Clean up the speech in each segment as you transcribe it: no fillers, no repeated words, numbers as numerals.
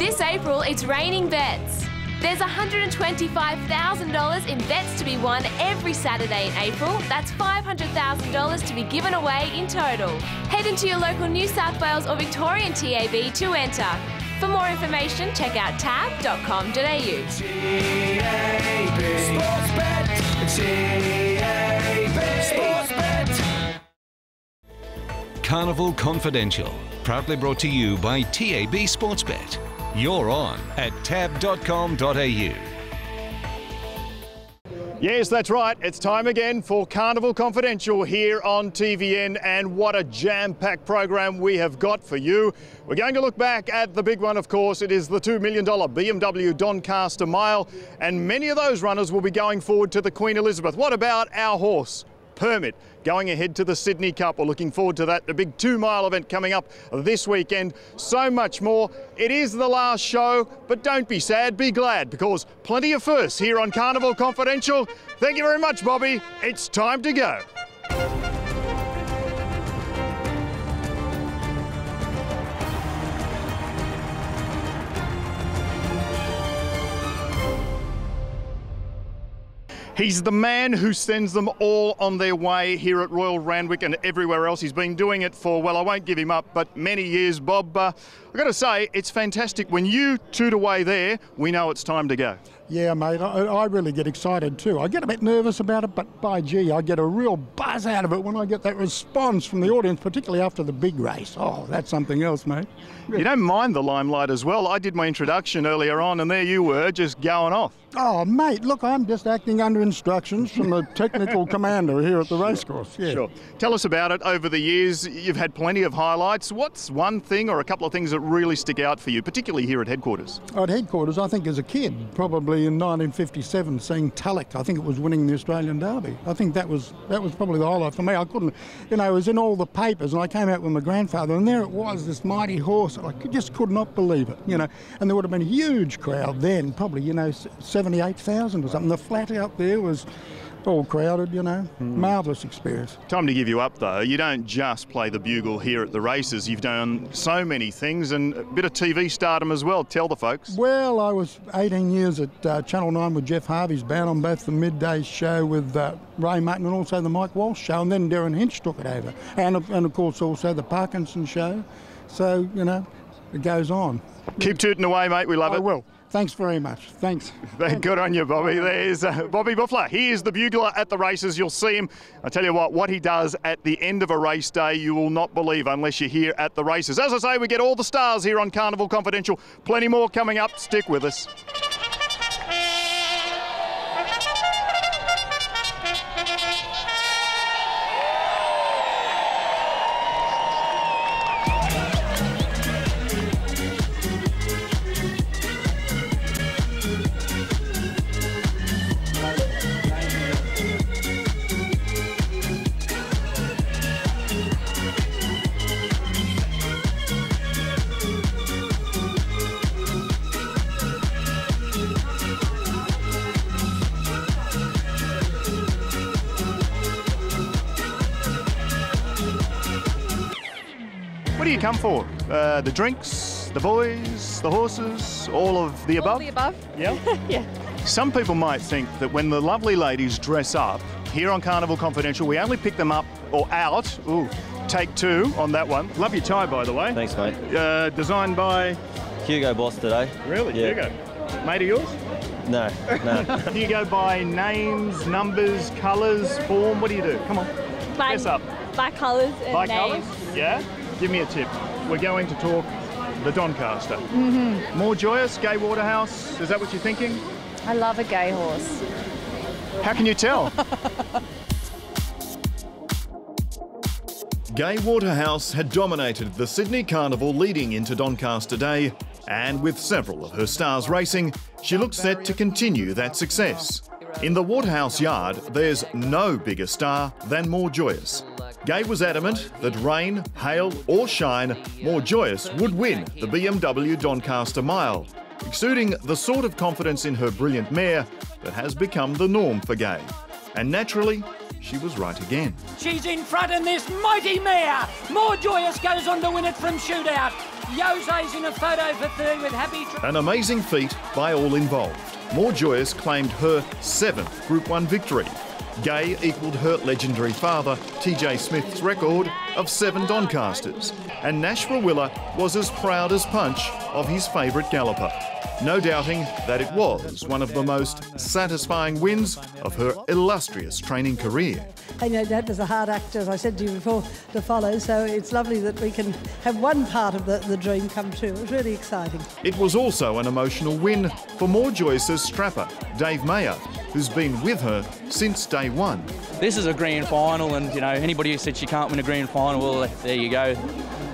This April, it's raining bets. There's $125,000 in bets to be won every Saturday in April. That's $500,000 to be given away in total. Head into your local New South Wales or Victorian TAB to enter. For more information, check out tab.com.au. TAB Sportsbet. TAB Sportsbet. Carnival Confidential, proudly brought to you by TAB Sportsbet. You're on at tab.com.au. Yes, that's right. It's time again for Carnival Confidential here on TVN, and what a jam-packed program we have got for you. We're going to look back at the big one, of course. It is the $2 million BMW Doncaster Mile, and many of those runners will be going forward to the Queen Elizabeth. What about our horse, Permit, going ahead to the Sydney Cup? We're looking forward to that, the big 2 mile event coming up this weekend. So much more. It is the last show, but don't be sad, be glad, because plenty of firsts here on Carnival Confidential. Thank you very much, Bobby. It's time to go. He's the man who sends them all on their way here at Royal Randwick and everywhere else. He's been doing it for, well, I won't give him up, but many years. Bob, I've got to say, it's fantastic. When you toot away there, we know it's time to go. Yeah, mate, I really get excited too. I get a bit nervous about it, but by gee, I get a real buzz out of it when I get that response from the audience, particularly after the big race. Oh, that's something else, mate. You don't mind the limelight as well. I did my introduction earlier on, and there you were, just going off. Oh, mate, look, I'm just acting under instructions from the technical commander here at the racecourse. Yeah. Sure. Tell us about it. Over the years, you've had plenty of highlights. What's one thing or a couple of things that really stick out for you, particularly here at headquarters? At headquarters, I think as a kid, probably in 1957, seeing Tulloch, I think it was winning the Australian Derby. I think that was probably the highlight for me. I couldn't, it was in all the papers, and I came out with my grandfather, and there it was, this mighty horse. I just could not believe it, and there would have been a huge crowd then, probably, 78,000 or something. The flat out there was all crowded, marvellous experience. Time to give you up though. You don't just play the bugle here at the races. You've done so many things and a bit of TV stardom as well. Tell the folks. Well, I was 18 years at Channel 9 with Jeff Harvey's band on both the midday show with Ray Mutton and also the Mike Walsh show, and then Darren Hinch took it over. And of course also the Parkinson show. So, it goes on. Keep tooting away, mate. We love it. I will. Thanks very much. Thanks. Good on you, Bobby. There's Bobby Buffler. He is the bugler at the races. You'll see him. I tell you what he does at the end of a race day, you will not believe unless you're here at the races. As I say, we get all the stars here on Carnival Confidential. Plenty more coming up. Stick with us. What do you come for? The drinks, the boys, the horses, all of the above? All the above. Yeah? Yeah. Some people might think that when the lovely ladies dress up, here on Carnival Confidential, we only pick them up or out. Ooh, take two on that one. Love your tie, by the way. Thanks, mate. Designed by? Hugo Boss today. Really? Yeah. Hugo. Mate of yours? No. Do you go by names, numbers, colours, form? What do you do? Come on. Dress up. By colours and By names. colours? Yeah? Give me a tip. We're going to talk the Doncaster. Mm-hmm. More joyous, Gay Waterhouse, is that what you're thinking? I love a gay horse. How can you tell? Gay Waterhouse had dominated the Sydney Carnival leading into Doncaster Day, and with several of her stars racing, she looks set to continue that success. In the Waterhouse yard, there's no bigger star than More Joyous. Gay was adamant that rain, hail or shine, More Joyous would win the BMW Doncaster Mile, exuding the sort of confidence in her brilliant mare that has become the norm for Gay. And naturally, she was right again. She's in front in this mighty mare. More Joyous goes on to win it from shootout. Jose's in a photo for third with Happy. An amazing feat by all involved. More Joyous claimed her 7th Group 1 victory. Gay equalled her legendary father, TJ Smith's record of 7 Doncasters. And Nash Rawiller was as proud as punch of his favourite galloper. No doubting that it was one of the most satisfying wins of her illustrious training career. I know Dad was a hard act, as I said to you before, to follow, so it's lovely that we can have one part of the dream come true. It was really exciting. It was also an emotional win for More Joyce's strapper, Dave Mayer, who's been with her since day one. This is a grand final, and, you know, anybody who said she can't win a grand final, well, there you go.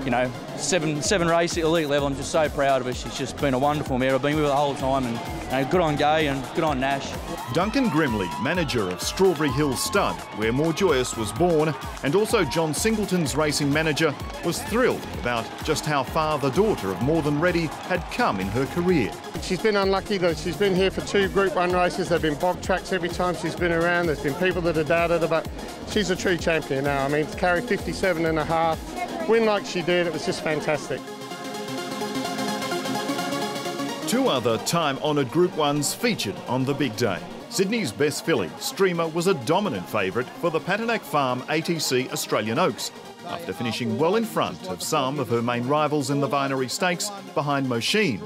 You know, seven races at elite level. I'm just so proud of her. She's just been a wonderful mare. I've been with her the whole time, and good on Gay and good on Nash. Duncan Grimley, manager of Strawberry Hill Stud, where More Joyous was born, and also John Singleton's racing manager, was thrilled about just how far the daughter of More Than Ready had come in her career. She's been unlucky that she's been here for 2 Group 1 races. They've been bog tracks every time she's been around. There's been people that have doubted her, but she's a true champion now. I mean, to carry 57.5, win like she did, it was just fantastic. 2 other time-honoured Group 1s featured on the big day. Sydney's best filly, Streamer, was a dominant favourite for the Patinack Farm ATC Australian Oaks, after finishing well in front of some of her main rivals in the Vinery Stakes behind Mosheen.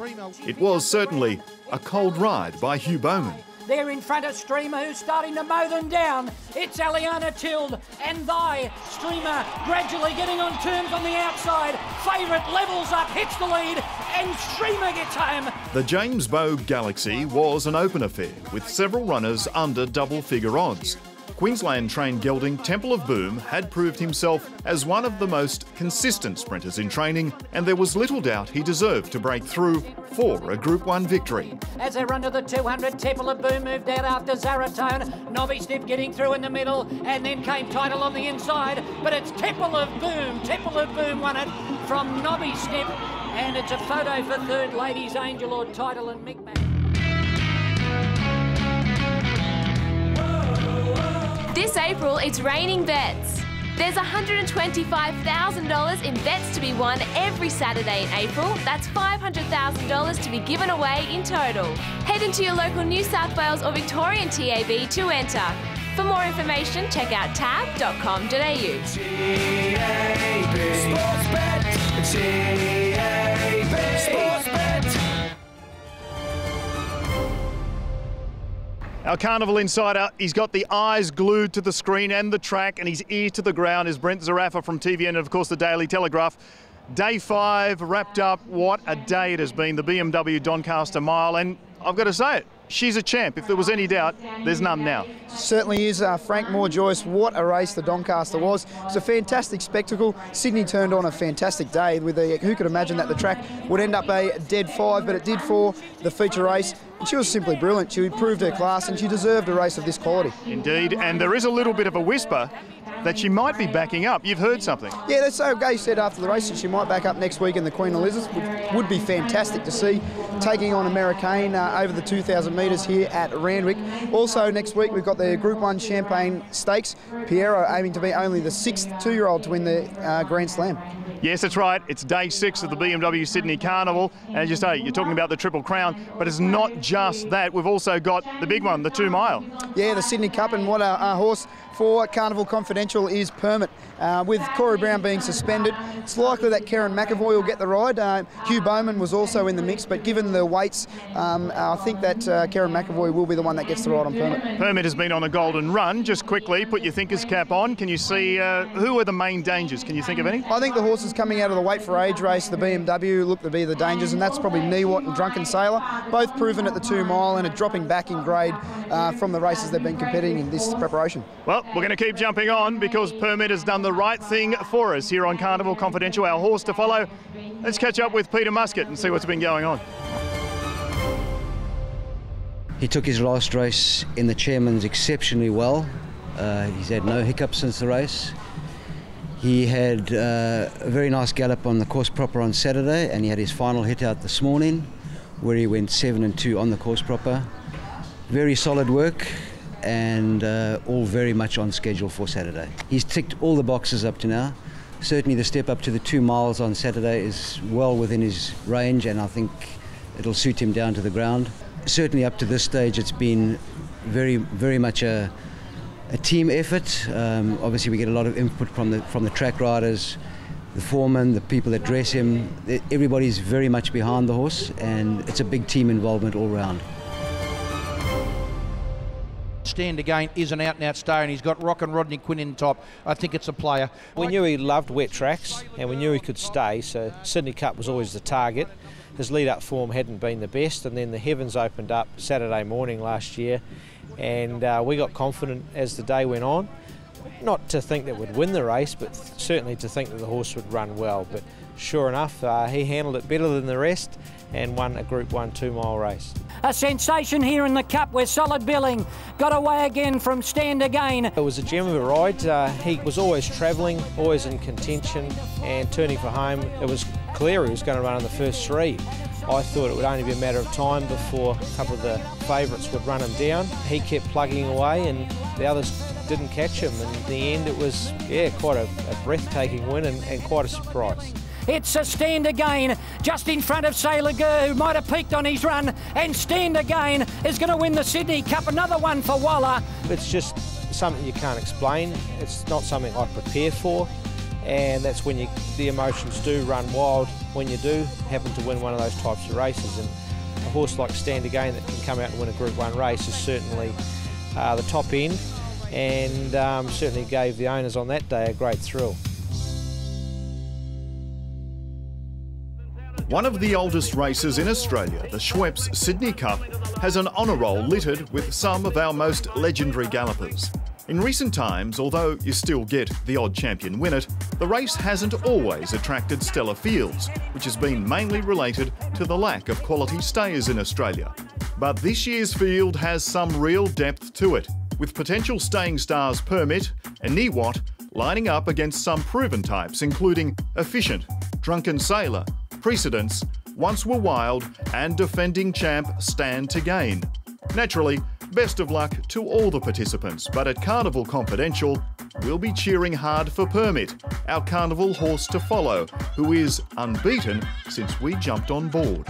It was certainly a cold ride by Hugh Bowman. They're in front of Streamer, who's starting to mow them down. It's Aliana Tilde and Thy. Streamer gradually getting on terms on the outside. Favourite levels up, hits the lead, and Streamer gets home. The James Bow Galaxy was an open affair, with several runners under double-figure odds. Queensland-trained gelding Temple of Boom had proved himself as one of the most consistent sprinters in training, and there was little doubt he deserved to break through for a Group 1 victory. As they run to the 200, Temple of Boom moved out after Zaratone. Nobby Snip getting through in the middle, and then came Title on the inside. But it's Temple of Boom. Temple of Boom won it from Nobby Snip, and it's a photo for third, Ladies Angel or Title and Mick Mac. This April, it's raining bets. There's $125,000 in bets to be won every Saturday in April. That's $500,000 to be given away in total. Head into your local New South Wales or Victorian TAB to enter. For more information, check out tab.com.au. TAB Sportsbet. TAB Sportsbet. Our Carnival insider, he's got the eyes glued to the screen and the track and his ear to the ground, is Brent Zarafa from TVN and, of course, the Daily Telegraph. Day 5 wrapped up. What a day it has been, the BMW Doncaster Mile, and I've got to say it, she's a champ. If there was any doubt, there's none now. Certainly is. Frank More Joyce, what a race the Doncaster was. It's a fantastic spectacle. Sydney turned on a fantastic day. Who could imagine that the track would end up a dead 5, but it did for the feature race. And she was simply brilliant. She proved her class and she deserved a race of this quality. Indeed, and there is a little bit of a whisper that she might be backing up. You've heard something? Yeah, that's so Gay said after the race that she might back up next week in the Queen Elizabeth, which would be fantastic to see, taking on Americaine over the 2,000 metres here at Randwick. Also next week we've got the Group 1 Champagne Stakes. Piero aiming to be only the 6th 2-year-old to win the Grand Slam. Yes, that's right. It's day 6 of the BMW Sydney Carnival. And as you say, you're talking about the Triple Crown, but it's not just that. We've also got the big one, the 2 Mile. Yeah, the Sydney Cup, and what a horse for Carnival Confidential is Permit. With Corey Brown being suspended, it's likely that Karen McAvoy will get the ride. Hugh Bowman was also in the mix, but given the weights, I think that Karen McAvoy will be the one that gets the ride on Permit. Permit has been on a golden run. Just quickly, put your thinker's cap on. Can you see who are the main dangers? Can you think of any? I think the horses coming out of the Weight for Age race, the BMW, look to be the dangers, and that's probably Niwat and Drunken Sailor, both proven at the 2 Mile and are dropping back in grade from the races they've been competing in this preparation. Well, we're going to keep jumping on because Permit has done the right thing for us here on Carnival Confidential, our horse to follow. Let's catch up with Peter Muscat and see what's been going on. He took his last race in the Chairman's exceptionally well. He's had no hiccups since the race. He had a very nice gallop on the course proper on Saturday, and he had his final hit out this morning where he went 7-2 on the course proper. Very solid work, and all very much on schedule for Saturday. He's ticked all the boxes up to now, Certainly the step up to the 2 miles on Saturday is well within his range, and I think it'll suit him down to the ground. Certainly up to this stage it's been very much a team effort. Obviously we get a lot of input from the track riders, the foreman, the people that dress him. Everybody's very much behind the horse, and it's a big team involvement all round. Stand Again is an out-and-out star, and he's got Rock and Rodney Quinn in top. I think it's a player. We knew he loved wet tracks, and we knew he could stay, so Sydney Cup was always the target. His lead-up form hadn't been the best, and then the heavens opened up Saturday morning last year, and we got confident as the day went on. Not to think that we'd win the race, but certainly to think that the horse would run well. But sure enough, he handled it better than the rest and won a Group 1 2-mile race. A sensation here in the Cup where Solid Billing got away again from Stand Again. It was a gem of a ride. He was always travelling, always in contention and turning for home. It was clear he was going to run in the first 3. I thought it would only be a matter of time before a couple of the favourites would run him down. He kept plugging away and the others didn't catch him. And in the end it was quite a breathtaking win and quite a surprise. It's a Stand Again just in front of Sailor Gurr, who might have peaked on his run, and Stand Again is going to win the Sydney Cup. Another one for Waller. It's just something you can't explain. It's not something I prepare for, and that's when the emotions do run wild when you do happen to win one of those types of races. And a horse like Stand Again that can come out and win a Group 1 race is certainly the top end, and certainly gave the owners on that day a great thrill. One of the oldest races in Australia, the Schweppes Sydney Cup, has an honour roll littered with some of our most legendary gallopers. In recent times, although you still get the odd champion win it, the race hasn't always attracted stellar fields, which has been mainly related to the lack of quality stayers in Australia. But this year's field has some real depth to it, with potential staying stars Permit and Niwot lining up against some proven types, including Efficient, Drunken Sailor, Precedence, Once Were Wild and defending champ Stand to Gain. Naturally, best of luck to all the participants, but at Carnival Confidential, we'll be cheering hard for Permit, our Carnival horse to follow, who is unbeaten since we jumped on board.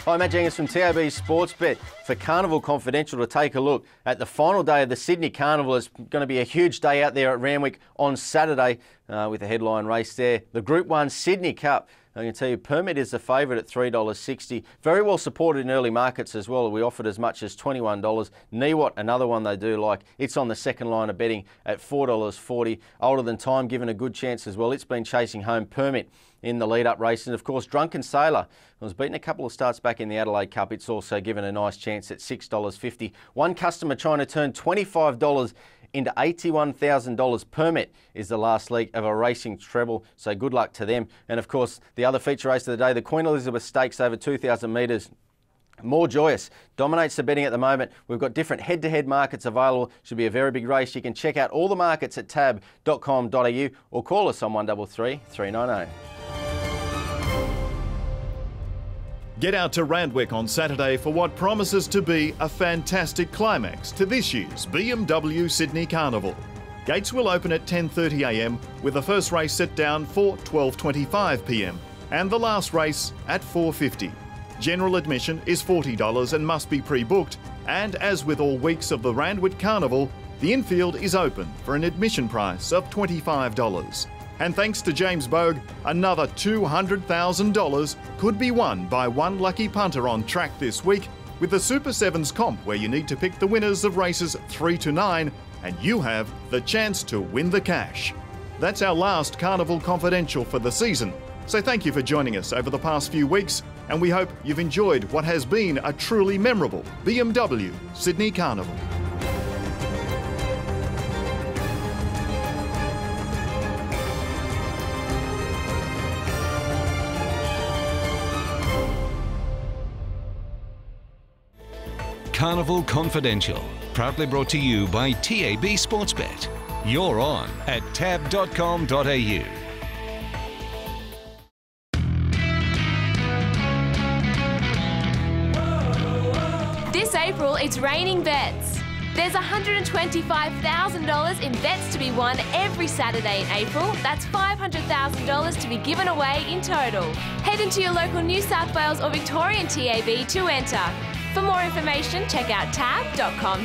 Hi, Matt Jenkins from TAB Sportsbet for Carnival Confidential to take a look at the final day of the Sydney Carnival. It's going to be a huge day out there at Randwick on Saturday with a headline race there. The Group 1 Sydney Cup. I can tell you Permit is the favourite at $3.60. Very well supported in early markets as well. We offered as much as $21. Niwot, another one they do like. It's on the second line of betting at $4.40. Older Than Time, given a good chance as well. It's been chasing home Permit in the lead-up race. And of course, Drunken Sailor was beaten a couple of starts back in the Adelaide Cup. It's also given a nice chance at $6.50. One customer trying to turn $25 into $81,000. Permit is the last leg of a racing treble, so good luck to them. And of course, the other feature race of the day, the Queen Elizabeth Stakes over 2,000 metres. More joyous, dominates the betting at the moment. We've got different head-to-head markets available. Should be a very big race. You can check out all the markets at tab.com.au or call us on 133 390. Get out to Randwick on Saturday for what promises to be a fantastic climax to this year's BMW Sydney Carnival. Gates will open at 10:30 a.m. with the first race set down for 12:25 p.m. and the last race at 4:50. General admission is $40 and must be pre-booked, and as with all weeks of the Randwick Carnival, the infield is open for an admission price of $25. And thanks to James Bogue, another $200,000 could be won by one lucky punter on track this week with the Super Sevens comp, where you need to pick the winners of races 3 to 9 and you have the chance to win the cash. That's our last Carnival Confidential for the season. So thank you for joining us over the past few weeks, and we hope you've enjoyed what has been a truly memorable BMW Sydney Carnival. Carnival Confidential, proudly brought to you by TAB Sportsbet. You're on at tab.com.au. This April, it's raining bets. There's $125,000 in bets to be won every Saturday in April. That's $500,000 to be given away in total. Head into your local New South Wales or Victorian TAB to enter. For more information, check out tab.com.au.